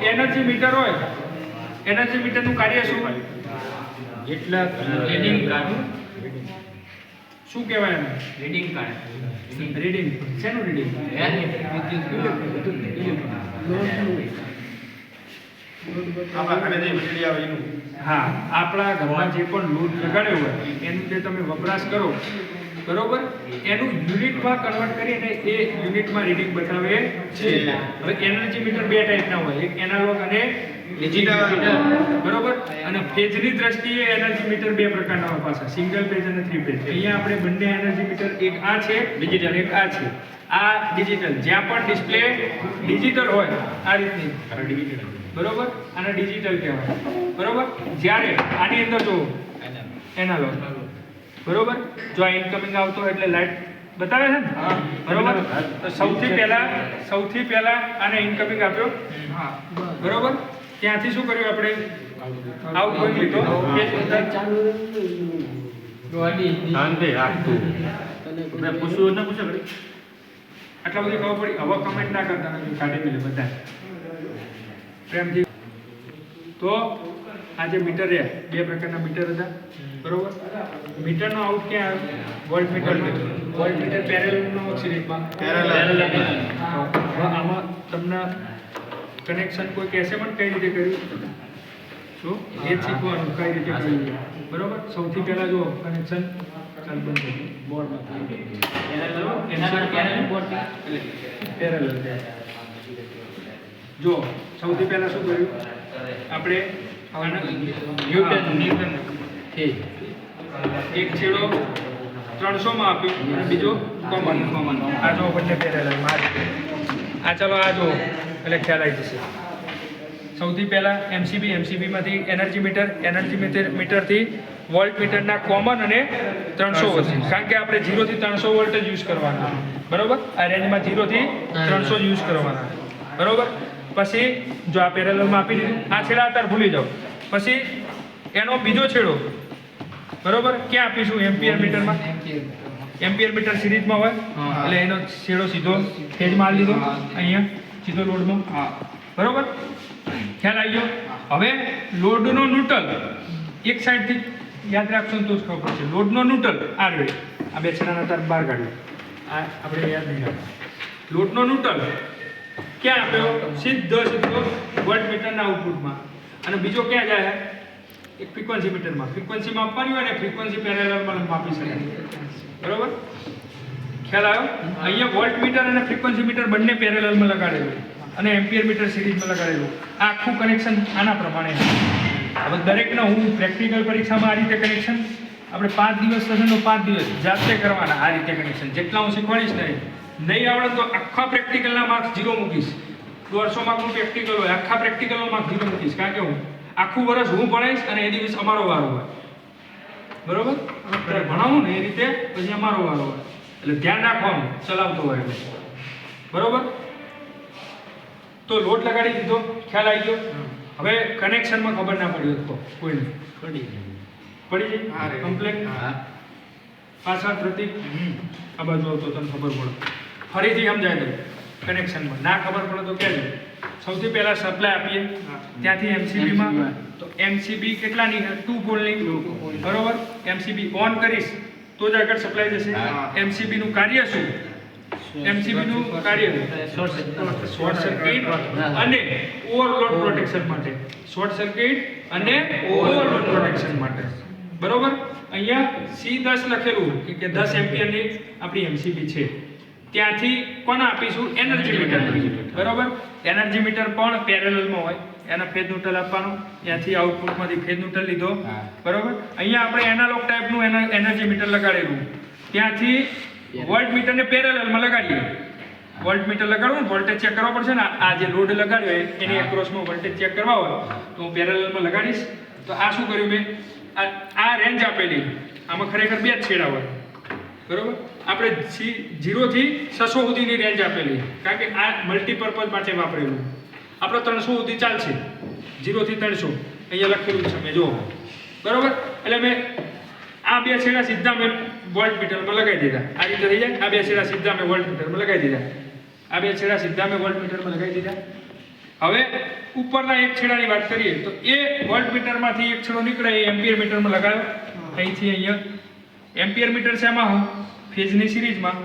Energy metre હોય, energy મીટરનું કાર્ય શું? જેટલા રીડિંગ કાઢું શું કહેવાય એને? રીડિંગ કાઢ રીડિંગ. શેનું રીડિંગ? હા, આપણા ઘરમાં જે પણ લોડ લગાડ્યો હોય એનું જે તમે વપરાશ કરો, બરોબર, એનું યુનિટમાં કન્વર્ટ કરીને એ યુનિટમાં રીડિંગ બતાવે છે. હવે એનર્જી મીટર બે ટાઈપના હોય, એક એનાલોગ અને ડિજિટલ, બરોબર. અને ફેઝની દ્રષ્ટિએ એનર્જી મીટર બે પ્રકારના હોય પાછા, સિંગલ ફેઝ અને થ્રી ફેઝ. અહીંયા આપણે બંને એનર્જી મીટર, એક આ છે ડિજિટલ, એક આ છે. આ ડિજિટલ, જ્યાં પણ ડિસ્પ્લે ડિજિટલ હોય આ રીતની, બરોબર, આને ડિજિટલ કહેવાય, બરોબર. જ્યારે આની અંદર જો એનાલોગ, બરોબર, જો આ ઇનકમિંગ આવતો હોય એટલે લાઈટ બતાવે છે ને, બરોબર. તો સૌથી પહેલા આને ઇનકમિંગ આપ્યો, બરોબર. ત્યાંથી શું કર્યું આપણે? આઉટગોઈંગ લીધો, શાંતિ રાખતું મેં પૂછ્યું ને પૂછે ઘડી આટલા બધી ખબર પડી. હવે કમેન્ટ ના કરતા નથી, કાઢી મેલે બધા પ્રેમથી. તો આ જે મીટર રહ્યા, બે પ્રકારના મીટર હતા, બરોબર. મીટરનો આઉટ ક્યાં આવ્યો? Volt meter. વોલ્ટ મીટર પેરેલલનો સિરીઝમાં પેરેલલ. આમાં તમને કનેક્શન કોઈ કહેશે પણ કઈ રીતે કર્યું? શું એ જ શીખવાનું, કઈ રીતે કર્યું, બરોબર. સૌથી પહેલા જો કનેક્શન ચાલ બંધ બોર્ડમાં પેરેલલ. જો સૌથી પહેલા શું કર્યું આપણે? ન્યૂટન એક છેડો 300 માં આપ્યો અને બીજો કોમન. આ જો બંને પેરેલલ માં. આ ચાલો આ જો એટલે ખ્યાલ આવી જશે. સૌથી પહેલા એમસીબી માંથી એનર્જી મીટરથી વોલ્ટ મીટરના કોમન અને 300 વચ્ચે, કારણ કે આપણે 0 થી 300 વોલ્ટ જ યુઝ કરવાના, બરોબર. આ રેન્જમાં 0 થી 300 યુઝ કરવાના, બરોબર. પછી જો આ પેરેલલમાં આપી દીધું, આ છેડા અત્યારે ભૂલી જાઓ. પછી એનો બીજો છેડો, બરોબર, ક્યાં આપીશું? એમ્પિયર મીટરમાં. એમ્પિયર મીટર સિરીઝમાં હોય એટલે એનો છેડો સીધો ફેઝમાં આવી લીધો, અહીંયા સીધો લોડમાં, બરોબર. ખ્યાલ આવી ગયો? હવે લોડનો ન્યુટ્રલ એક સાઈડથી યાદ રાખશો ને તો જ ખબર પડશે. લોડનો ન્યુટ્રલ આ રહ્યો, આ બે છેડાના તાર બહાર કાઢ્યો, આ આપણે યાદ નહીં રાખવું. લોડનો ન્યુટ્રલ ક્યાં આપ્યો? સીધો વોલ્ટ મીટરના આઉટપુટમાં. અને બીજો ક્યાં જાય? એક ફ્રીક્વન્સી મીટરમાં. ફ્રીક્વન્સી માપવાની હોય ને, ફ્રીક્વન્સી પેરેલલમાં માપી શકાય, બરોબર. ખ્યાલ આવ્યો? અહીંયા વોલ્ટ મીટર અને ફ્રીક્વન્સી મીટર બંને પેરેલલમાં લગાડેલું અને એમ્પિયર મીટર સિરીઝમાં લગાડેલું. આ આખું કનેક્શન આના પ્રમાણે. હવે દરેકને હું પ્રેક્ટિકલ પરીક્ષામાં આ રીતે કનેક્શન આપણે 5 દિવસ થશે તો 5 દિવસ જાતે કરવાના આ રીતે કનેક્શન. જેટલા હું શીખવાડીશ નહીં આવડે તો આખા પ્રેક્ટિકલના માર્ક્સ 0 મૂકીશ. 150 માર્કનું પ્રેક્ટિકલ હોય, આખા પ્રેક્ટિકલનો માર્ક 0 મૂકીશ, કારણ કે હું આખું વર્ષ હું ભણાવીશ અને એ દિવસ અમારો વારો હોય, બરોબર. આપણે ભણાવું ને એ રીતે પછી અમારો વારો હોય, એટલે ધ્યાન રાખવાનું ચલાવતો હોય એટલે, બરોબર. તો લોડ લગાડી દીધો, ખ્યાલ આવી ગયો? હવે કનેક્શનમાં ખબર ના પડી તો કોઈને પડી જાય કમ્પ્લેટ. પાછળ પ્રતિક આ બાજુ આવતો તને ખબર પડે, ફરીથી સમજાય દઉં. કનેક્શનમાં ના ખબર પડે તો કહેજો. સૌથી પહેલા સપ્લાય આપીએ, ત્યાંથી એમસીબીમાં. તો એમસીબી કેટલાની? 2 પોલની, બરોબર. એમસીબી ઓન કરીશ તો જ આગળ સપ્લાય જશે. એમસીબી નું કાર્ય શું? એમસીબી નું કાર્ય શોર્ટ સર્કિટ અને ઓવરલોડ પ્રોટેક્શન માટે. શોર્ટ સર્કિટ અને ઓવરલોડ પ્રોટેક્શન માટે, બરોબર. અહીંયા C10 લખેલું કે 10 એમ્પિયરની આપણી એમસીબી છે. ત્યાંથી કોને આપીશું? એનર્જી મીટર, બરોબર. એનર્જી મીટર પણ પેરેલલમાં હોય, એના ફેઝ ન્યુટ્રલ આપવાનું. ત્યાંથી આઉટપુટમાંથી ફેઝ ન્યુટ્રલ લીધો, બરોબર. અહીંયા આપણે એનાલોગ ટાઈપનું એનર્જી મીટર લગાડેલું, ત્યાંથી વોલ્ટ મીટરને પેરેલલમાં લગાડીએ. વોલ્ટ મીટર લગાડવું, વોલ્ટેજ ચેક કરવા પડશે ને. આ જે લોડ લગાડ્યો એની એક્રોસમાં વોલ્ટેજ ચેક કરવા હોય તો હું પેરેલલમાં લગાડીશ. તો આ શું કર્યું મેં? આ રેન્જ આપેલી, આમાં ખરેખર બે જ છેડા હોય, બરોબર. આપણે 0 થી 600 સુધીની રેન્જ આપેલી, કારણ કે આ મલ્ટીપર્પઝ માટે વાપરેલું. આપણે 300 સુધી ચાલશે, 0 થી 300 અહીંયા લખેલું છે મેં, જુઓ, બરોબર. એટલે મેં આ બે છેડા સીધા મેં વોલ્ટ મીટરમાં લગાવી દીધા. આ રીતે થઈ જાય. આ બે છેડા સીધા મેં વોલ્ટ મીટરમાં લગાવી દીધા. આ બે છેડા સીધા મેં વોલ્ટ મીટરમાં લગાવી દીધા. હવે ઉપરના એક છેડાની વાત કરીએ તો એ વોલ્ટ મીટરમાંથી એક છેડો નીકળે એ એમ્પિયર મીટરમાં લગાવ્યો અહીંથી અહીંયા એમ્પિયર મીટર શેમાં ફેઝની સિરીઝમાં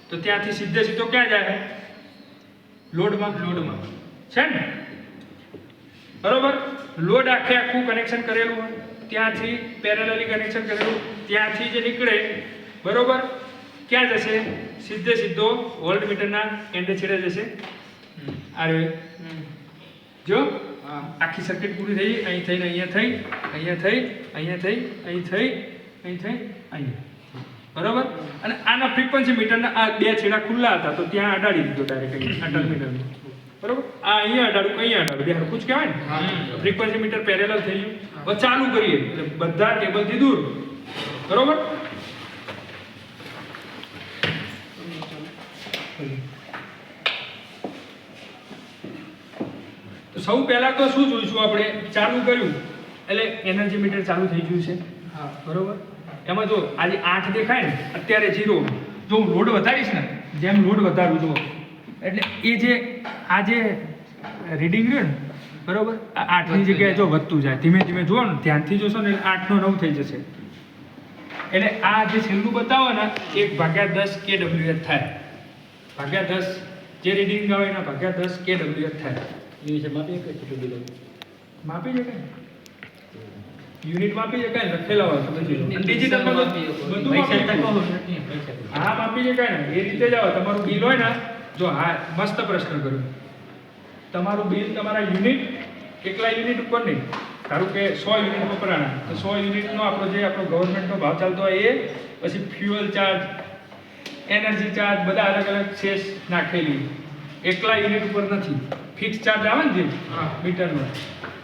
તો ત્યાંથી સીધો ક્યાં જાય લોડમાં છે ને બરોબર લોડ આખું કનેક્શન કરેલું હોય ત્યાંથી પેરેલલી કનેક્શન કરેલું ત્યાંથી જે નીકળે બરોબર ક્યાં જશે સીધો વોલ્ટ મીટરના એન્ડ છેડે જશે આ રહ્યો જો આખી સર્કિટ પૂરી થઈ અહીં થઈને અહીંયા થઈ અહીંયા બરોબર અને આના ફ્રીક્વન્સી મીટરના આ બે છેડા ખુલ્લા હતા તો ત્યાં અડાડી દીધો ડાયરેક્ટ અહીંયા અટલ મીટરમાં બરોબર આ અહીંયા અડાડું બે હરખું જ કહેવાય ને ફ્રીક્વન્સી મીટર પેરેલલ થઈ ગયું હવે ચાલુ કરીએ એટલે બધા ટેબલથી દૂર બરોબર તો સૌ પહેલા તો શું જોઈશું આપણે ચાલુ કર્યું એટલે એનર્જી મીટર ચાલુ થઈ ગયું છે બરોબર એમાં જો આજે 8 દેખાય ને અત્યારે 0 જો હું લોડ વધારીશ ને જેમ લોડ વધારું જો એટલે એ જે આ જે રીડિંગ રહ્યું ને બરોબર આ 8 ની જગ્યાએ જો વધતું જાય ધીમે ધીમે જુઓ ને ધ્યાનથી જોશો ને 8 નો 9 થઈ જશે એટલે આ જે છેલ્લું બતાવો ને 1/10 kWh થાય ભાગ્યા 10 જે રીડિંગ આવે એના ભાગ્યા 10 kWh થાય એ વિશે માપી કેટલું બિલ માપી શકાય યુનિટ માપી શકાય લખેલા હોય તો ડિજિટલ માં બધું માપી હા માપી શકાય ને એ રીતે જ આવે તમારું બિલ હોય ને જો હા મસ્ત પ્રશ્ન કર્યો તમારું બિલ તમારા યુનિટ એકલા યુનિટ ઉપર નહીં ધારો કે 100 યુનિટ વપરાણા તો 100 યુનિટનો આપણો ગવર્મેન્ટનો ભાવ ચાલતો હોય એ પછી ફ્યુઅલ ચાર્જ એનર્જી ચાર્જ બધા અલગ અલગ શેષ નાખેલી એકલા યુનિટ ઉપર નથી ફિક્સ ચાર્જ આવે ને જે મીટરનો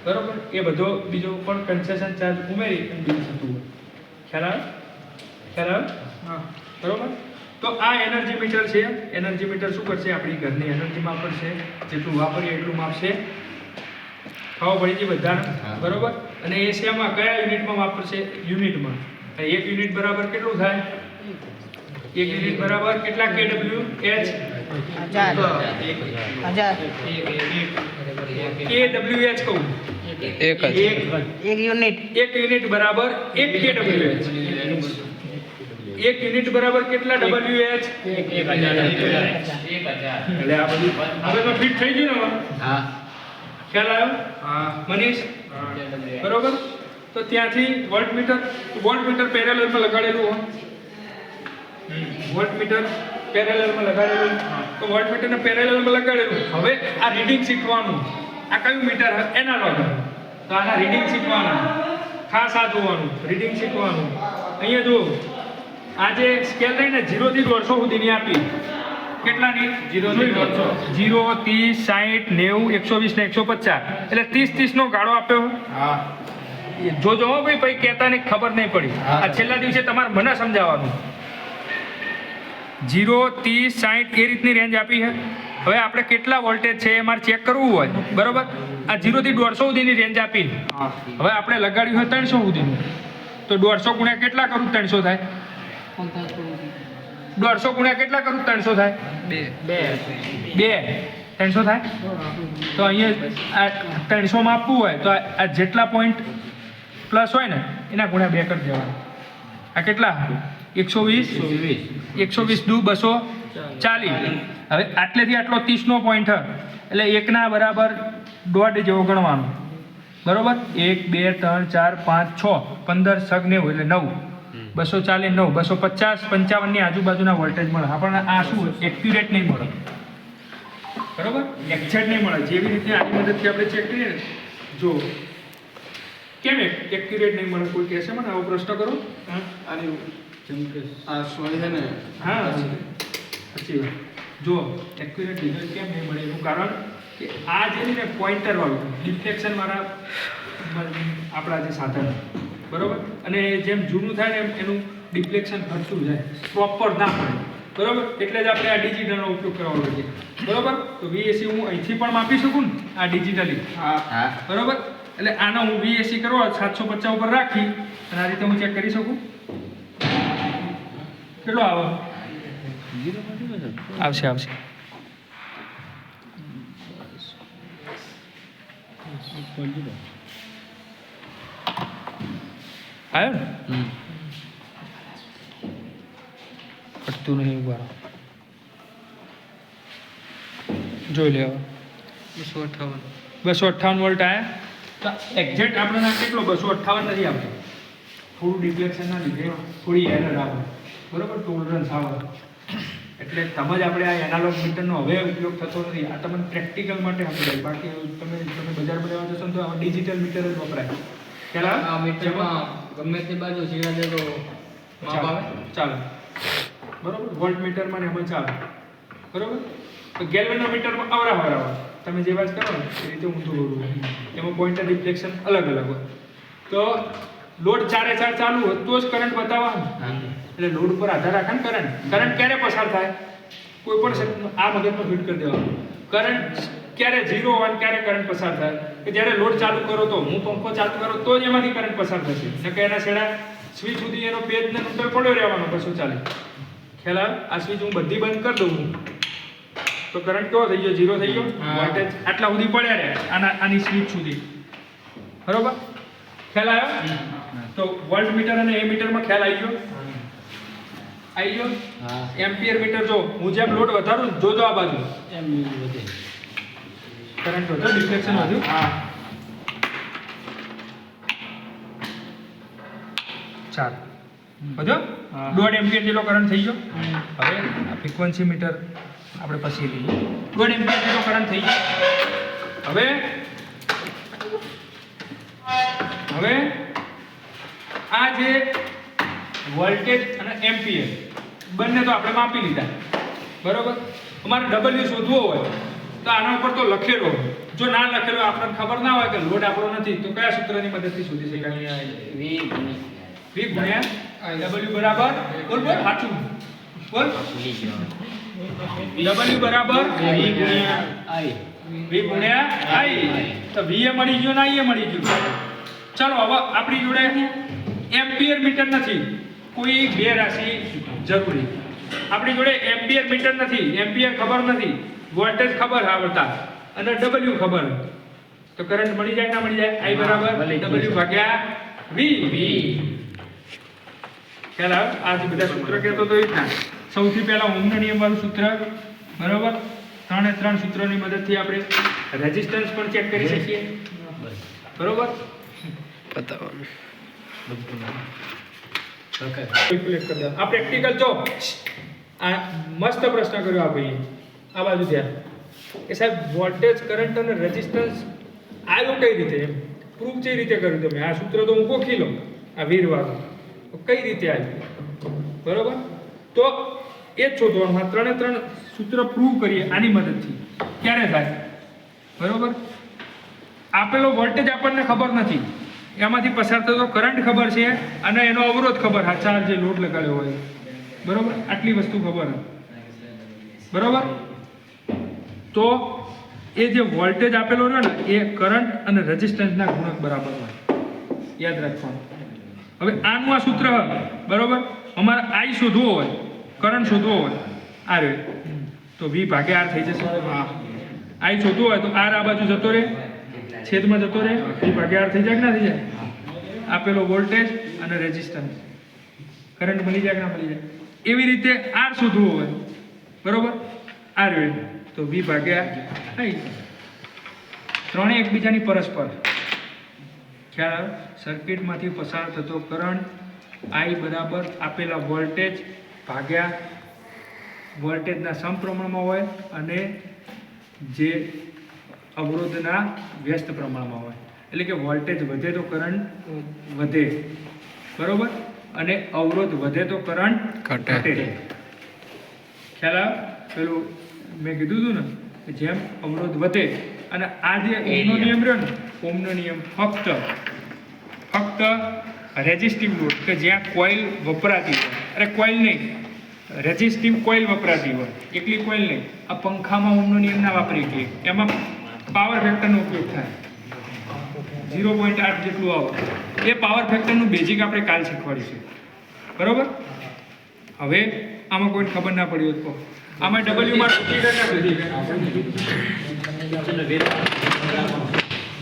બરોબર એ બધો બીજો પણ કન્સેશન ચાર્જ ઉમેરી અને બિલ થતું હોય ખ્યાલ આવે હા બરોબર તો આ એનર્જી મીટર છે એનર્જી મીટર શું કરશે આપણી ઘરની એનર્જી માપશે જેટલું વાપરીએ એટલું માપશે ખાવા પડી છે બધાને બરોબર અને એ શેમાં કયા યુનિટમાં વાપરશે યુનિટમાં એક યુનિટ બરાબર કેટલું થાય એક યુનિટ બરાબર કેટલા kWh kWh કહું એક યુનિટ બરાબર 1 kWh એક યુનિટ બરાબર કેટલા WH 1000 એટલે આ બધું હવે તો ફિટ થઈ ગયું ને હા ખ્યાલ આવ્યો હા મનીષ બરોબર તો ત્યાંથી વોલ્ટ મીટર પેરેલલમાં લગાડેલું હોય વોલ્ટ મીટર પેરેલલમાં લગાડેલું તો વોલ્ટ મીટરને પેરેલલમાં લગાડેલું હવે આ રીડિંગ શીખવાનું આ કયું મીટર એનાલોગ તો આના રીડિંગ શીખવાના ખાસ આ જોવાનું રીડિંગ શીખવાનું અહીંયા જો આ જે સ્કેલ લઈને 0 થી 150 સુધીની આપી કેટલાની 0 થી 150 0 30 60 90 120 ને 150 એટલે 30 નો ગાળો આપ્યો હા જોજો હો ભાઈ પછી કહેતા નહીં ખબર નહીં પડી આ છેલ્લા દિવસે તમારે મને સમજાવવાનું 0 30 60 એ રીતની રેન્જ આપી છે હવે આપણે કેટલા વોલ્ટેજ છે એ મારે ચેક કરવું હોય બરોબર આ 0 થી 150 સુધીની રેન્જ આપી હવે આપણે લગાડ્યું હોય 300 સુધીનું તો 150 ગુણ્યા કેટલા કરું 300 થાય 150 ગુણ્યા કેટલા કરું 300 થાય 2 300 થાય તો અહીંયા આ 300 માં આપવું હોય તો આ જેટલા પોઈન્ટ પ્લસ હોય ને એના ગુણ્યા 2 કરી દેવાના આ કેટલા 120 120 દુ 240 હવે આટલેથી આટલો 30 નો પોઈન્ટ એટલે એકના બરાબર દોઢ જેવો ગણવાનો બરોબર 1 2 3 4 5 6 15 6 90 એટલે 9 240 9 250 55 ની આજુબાજુના વોલ્ટેજ મળે આપણને આ શું એક્યુરેટ નહીં મળે બરોબર એક્ઝેક્ટ નહીં મળે જેવી રીતે આની મદદથી આપણે ચેક કરીએ ને જો કેમ એક્યુરેટ નહીં મળે કોઈ કહેશે મને આવો પ્રશ્ન કરો આની જેમ કે આ સોય છે ને હા સાચી વાત જો એક્યુરેટ રિઝલ્ટ કેમ નહીં મળે એનું કારણ કે આ જે છે ને પોઇન્ટર વાળું ડિફ્લેક્શન વાળા આપણા જે સાધન બરોબર અને જેમ જૂનું થાય ને એનું ડિફ્લેક્શન ઘટતું જાય પ્રોપર ના પડે બરોબર એટલે જ આપણે આ ડિજિટલનો ઉપયોગ કરવાનો છે બરોબર તો VAC હું અહીંથી પણ માપી શકું ને આ ડિજિટલી હા બરોબર એટલે આનો હું VAC કરવા 750 ઉપર રાખી અને આ રીતે હું ચેક કરી શકું કેટલો આવે આવશે આવ્યો ને કટતું નહીં ઉભા જોઈ લે હવે 258 વોલ્ટ આવ્યા તો એક્ઝેક્ટ આપણને કેટલો 258 નથી આવતો થોડું ડિફ્લેક્શનના લીધે થોડી એરર આવે બરાબર ટોલરન્સ આવે એટલે તમે જ આપણે આ એનાલોગ મીટરનો હવે ઉપયોગ થતો નથી આ તમને પ્રેક્ટિકલ માટે સમજાય બાકી તમે બજાર બનાવવા જશો ને તો ડિજિટલ મીટર જ વપરાય પહેલાં આ મીટરમાં ગમે તે બાજુ સીધા દે તો માપ આવે ચાલો બરોબર વોલ્ટ મીટરમાં ને એમાં ચાલે બરોબર તો ગેલ્વેનો મીટરમાં અવરાવ તમે જે વાત કરો ને એ રીતે ઊંધું બોલવું એમાં પોઈન્ટર રિફ્લેક્શન અલગ અલગ હોય તો લોડ 4 ચાલુ હોય તો જ કરંટ બતાવવાનો એટલે લોડ પર આધાર રાખે ને કરંટ ક્યારે પસાર થાય કોઈ પણ આ મગજમાં ફિટ કરી દેવાનું કરંટ ક્યારે 0 હોય ક્યારે કરંટ પસાર થાય કે જ્યારે લોડ ચાલુ કરો તો હું પંખો ચાલુ કરો તો જ એમાંથી કરંટ પસાર થશે ને કે એના છેડા સ્વિચ સુધી એનો પેજ ને ન્યુટ્રલ પડ્યો રહેવાનો કશું ચાલે ખ્યાલ આવે આ સ્વિચ હું બધી બંધ કરી દઉં તો કરંટ કેવો થઈ ગયો 0 થઈ ગયો વોલ્ટેજ આટલા સુધી પડ્યા રહે આની સ્વિચ સુધી બરોબર ખ્યાલ આવ્યો તો વોલ્ટ મીટર અને એ મીટરમાં ખ્યાલ આવી ગયો એમ્પિયર મીટર જો હું જેમ લોડ વધારું જોજો આ બાજુ એમ વધે કરંટ વધો ડિફ્લેક્શન વધ્યું ચાલ વધ્યો 1.5 એમ્પિયર જેટલો કરંટ થઈ ગયો હવે આ ફ્રીક્વન્સી મીટર આપણે પછી લઈએ 1.5 એમ્પિયર જેટલો કરંટ થઈ ગયો હવે આ જે વોલ્ટેજ અને એમ્પિયર બંને તો આપણે માપી લીધા બરોબર અમારે W શોધવો હોય તો આના ઉપર તો લખેલો હોય જો ના લખેલો આપણને ખબર ના હોય કે લોડ આપણો નથી તો કયા સૂત્રની મદદથી શોધી શકાય V ગુણ્યા W બરાબર બોલ સાચું બોલ W બરાબર V ગુણ્યા I તો V એ મળી ગયો ને I એ મળી ગયું ચાલો હવે આપણી જોડે એમ્પિયર મીટર નથી કોઈ બે રાશિ જરૂરી આપણી જોડે એમ્પિયર મીટર નથી એમ્પિયર ખબર નથી વોલ્ટેજ ખબર આવડતા અને W ખબર તો કરંટ મળી જાય ના મળી જાય I બરાબર W ભાગ્યા V ખ્યાલ આવે આ જે બધા સૂત્ર કહેતો તો એ જ ના સૌથી પહેલા ઓહમના નિયમ વાળું સૂત્ર બરાબર 3 સૂત્રોની મદદથી આપણે રેઝિસ્ટન્સ પણ ચેક કરી શકીએ બરોબર બતાવવાનું આ પ્રેક્ટિકલ જો આ મસ્ત પ્રશ્ન કર્યો આ ભાઈ આ બાજુ ધ્યાન કે સાહેબ વોલ્ટેજ કરંટ અને રેઝિસ્ટન્સ આવ્યો કઈ રીતે એમ પ્રૂફ કઈ રીતે કર્યું તમે આ સૂત્ર તો હું ગોખી લઉં આ વીરવાળું કઈ રીતે આવ્યું બરોબર તો એ જ શોધવાનું આ 3 સૂત્ર પ્રૂવ કરીએ આની મદદથી ક્યારે થાય બરોબર આપેલો વોલ્ટેજ આપણને ખબર નથી એમાંથી પસાર થતો કરંટ ખબર છે અને એનો અવરોધ ખબર હા ચાર જે લોડ લગાડ્યો હોય બરોબર આટલી વસ્તુ ખબર બરોબર તો એ જે વોલ્ટેજ આપેલો રહ્યો ને એ કરંટ અને રેઝિસ્ટન્સના ગુણક બરાબર હોય યાદ રાખવાનું હવે આનું આ સૂત્ર બરોબર અમારે I શોધવો હોય કરંટ શોધવો હોય આ રે તો V ભાગ્યા R થઈ જશે I શોધવો હોય તો R આ બાજુ જતો રહે છેદમાં જતો રહે V ભાગ્યા R થઈ જાય કે ના થઈ જાય આપેલો વોલ્ટેજ અને રેઝિસ્ટન્સ કરંટ મળી જાય કે ના મળી જાય એવી રીતે R શોધવો હોય બરોબર આ રે તો V ભાગ્યા I ત્રણેય એકબીજાની પરસ્પર ખ્યાલ સર્કિટમાંથી પસાર થતો કરંટ I બરાબર આપેલા વોલ્ટેજ ભાગ્યા વોલ્ટેજના સમપ્રમાણમાં હોય અને જે અવરોધના વ્યસ્ત પ્રમાણમાં હોય એટલે કે વોલ્ટેજ વધે તો કરંટ વધે બરોબર અને અવરોધ વધે તો કરંટ ઘટે ખ્યાલ આવે પેલું મેં કીધું હતું ને કે જેમ અવરોધ વધે અને આ જે ઓહમનો નિયમ રહ્યો ને ઓહમનો નિયમ ફક્ત રેઝિસ્ટિવ લોડ કે જ્યાં કોઇલ વપરાતી હોય અરે કોઇલ નહીં રેઝિસ્ટિવ કોઇલ વપરાતી હોય એકલી કોઇલ નહીં આ પંખામાં ઓહમનો નિયમ ના વાપરી કે એમાં પાવર ફેક્ટરનો ઉપયોગ થાય 0.8 જેટલું આવે એ પાવર ફેક્ટરનું બેઝિક આપણે કાલ શીખવાડીશું બરોબર હવે આમાં કોઈને ખબર ના પડી હોય તો આમાં W માં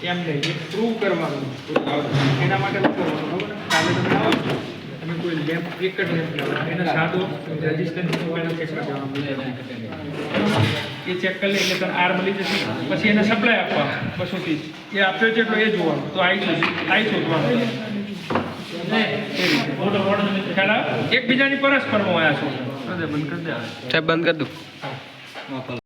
એમ નહીં એ પ્રૂવ કરવાનું એના માટે શું કરવાનું ખબર કાલે તમે આવો છો તમે કોઈ લેમ્પ એક જ લેમ્પ લાવો એને સાદો રેઝિસ્ટન્સ પેનલ ચેક કરી દેવાનું એ ચેક કરી લે એટલે તને આર મળી જશે પછી એને સપ્લાય આપવા 230 એ આપ્યો છે એટલો એ જોવાનું તો આઈ શોધવાનું ખ્યાલ આવે? એકબીજાની પરસ્પરમાં આવ્યા છો બંધ કરી દે સાહેબ બંધ કરી દઉં